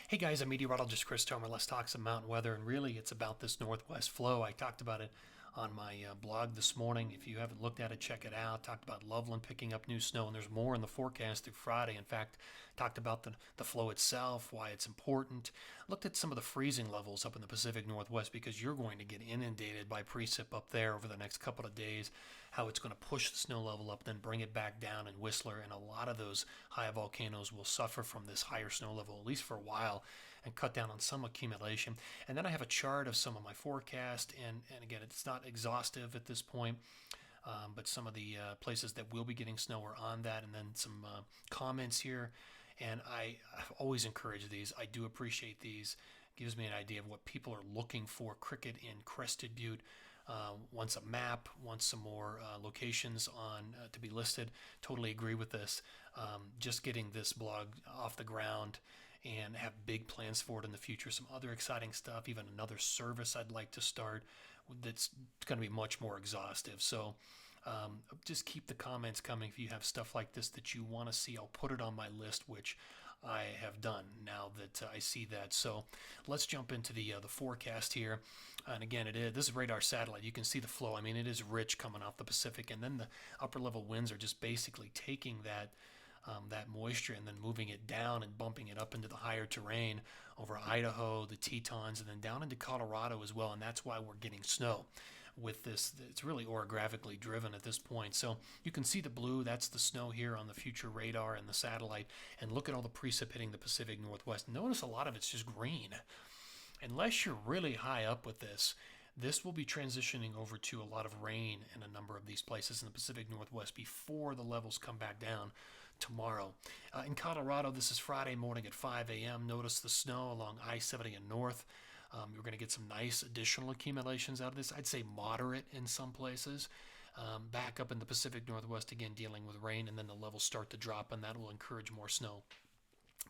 Hey guys, I'm Meteorologist Chris Tomer. Let's talk some mountain weather, and really it's about this northwest flow. I talked about it on my blog this morning. If you haven't looked at it, check it out. Talked about Loveland picking up new snow, and there's more in the forecast through Friday. In fact, talked about the flow itself, why it's important. Looked at some of the freezing levels up in the Pacific Northwest because you're going to get inundated by precip up there over the next couple of days, how it's going to push the snow level up, then bring it back down in Whistler, and a lot of those high volcanoes will suffer from this higher snow level, at least for a while, and cut down on some accumulation. And then I have a chart of some of my forecast, and again, it's not exhaustive at this point, but some of the places that will be getting snow are on that, and then some comments here. And I've always encouraged these. I do appreciate these. Gives me an idea of what people are looking for. Cricket in Crested Butte wants a map, wants some more locations on to be listed. Totally agree with this. Just getting this blog off the ground and have big plans for it in the future. Some other exciting stuff, even another service I'd like to start that's going to be much more exhaustive. So just keep the comments coming if you have stuff like this that you want to see. I'll put it on my list, which I have done now that I see that. So let's jump into the forecast here. And again, this is radar satellite. You can see the flow. I mean, it is rich coming off the Pacific, and then the upper level winds are just basically taking that moisture and then moving it down and bumping it up into the higher terrain over Idaho, the Tetons, and then down into Colorado as well. And that's why we're getting snow with this. It's really orographically driven at this point. So you can see the blue. That's the snow here on the future radar and the satellite. And look at all the precip hitting the Pacific Northwest. Notice a lot of it's just green. Unless you're really high up with this will be transitioning over to a lot of rain in a number of these places in the Pacific Northwest before the levels come back down tomorrow. In Colorado, this is Friday morning at 5 a.m. Notice the snow along I-70 and north. You're going to get some nice additional accumulations out of this. I'd say moderate in some places. Back up in the Pacific Northwest, again, dealing with rain, and then the levels start to drop, and that will encourage more snow.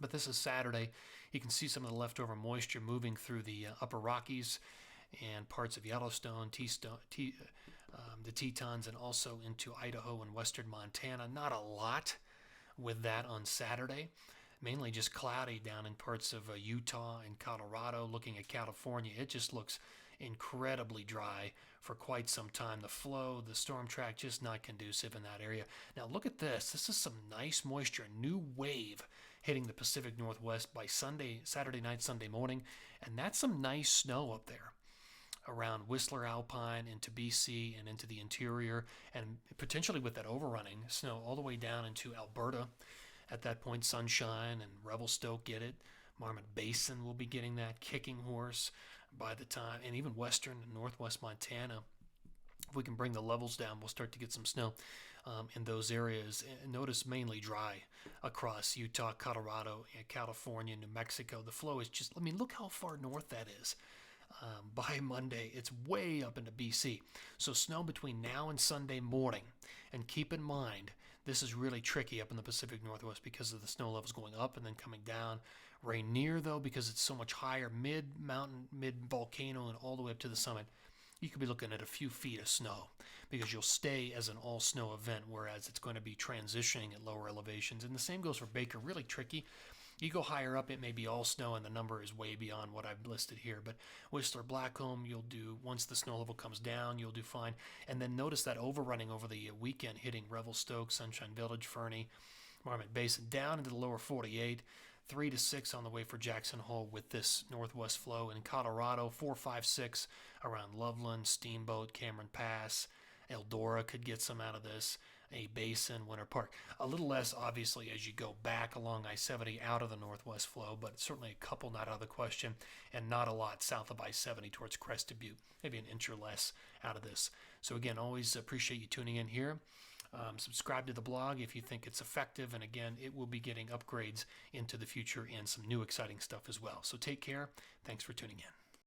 But this is Saturday. You can see some of the leftover moisture moving through the upper Rockies and parts of Yellowstone, the Tetons, and also into Idaho and western Montana. Not a lot with that on Saturday. Mainly just cloudy down in parts of Utah and Colorado. Looking at California, it just looks incredibly dry for quite some time. The flow, the storm track, just not conducive in that area. Now look at this. This is some nice moisture, a new wave hitting the Pacific Northwest by Saturday night, Sunday morning, and that's some nice snow up there around Whistler, Alpine, into BC, and into the interior, and potentially with that overrunning snow all the way down into Alberta. At that point, Sunshine and Revelstoke get it. Marmot Basin will be getting that. Kicking Horse by the time, and even western and northwest Montana. If we can bring the levels down, we'll start to get some snow in those areas. And notice mainly dry across Utah, Colorado, and California, New Mexico. The flow is just, look how far north that is. By Monday, it's way up into BC. So snow between now and Sunday morning. And keep in mind, this is really tricky up in the Pacific Northwest because of the snow levels going up and then coming down. Rainier, though, because it's so much higher, mid-mountain, mid-volcano, and all the way up to the summit, you could be looking at a few feet of snow because you'll stay as an all-snow event, whereas it's going to be transitioning at lower elevations. And the same goes for Baker. Really tricky. You go higher up, it may be all snow, and the number is way beyond what I've listed here. But Whistler, Blackcomb, you'll do, once the snow level comes down, you'll do fine. And then notice that overrunning over the weekend, hitting Revelstoke, Sunshine Village, Fernie, Marmot Basin, down into the lower 48, 3 to 6 on the way for Jackson Hole with this northwest flow. In Colorado, 4, 5, 6 around Loveland, Steamboat, Cameron Pass. Eldora could get some out of this, a Basin, Winter Park. A little less, obviously, as you go back along I-70 out of the northwest flow, but certainly a couple not out of the question, and not a lot south of I-70 towards Crested Butte. Maybe an inch or less out of this. So again, always appreciate you tuning in here. Subscribe to the blog if you think it's effective, and again, it will be getting upgrades into the future and some new exciting stuff as well. So take care. Thanks for tuning in.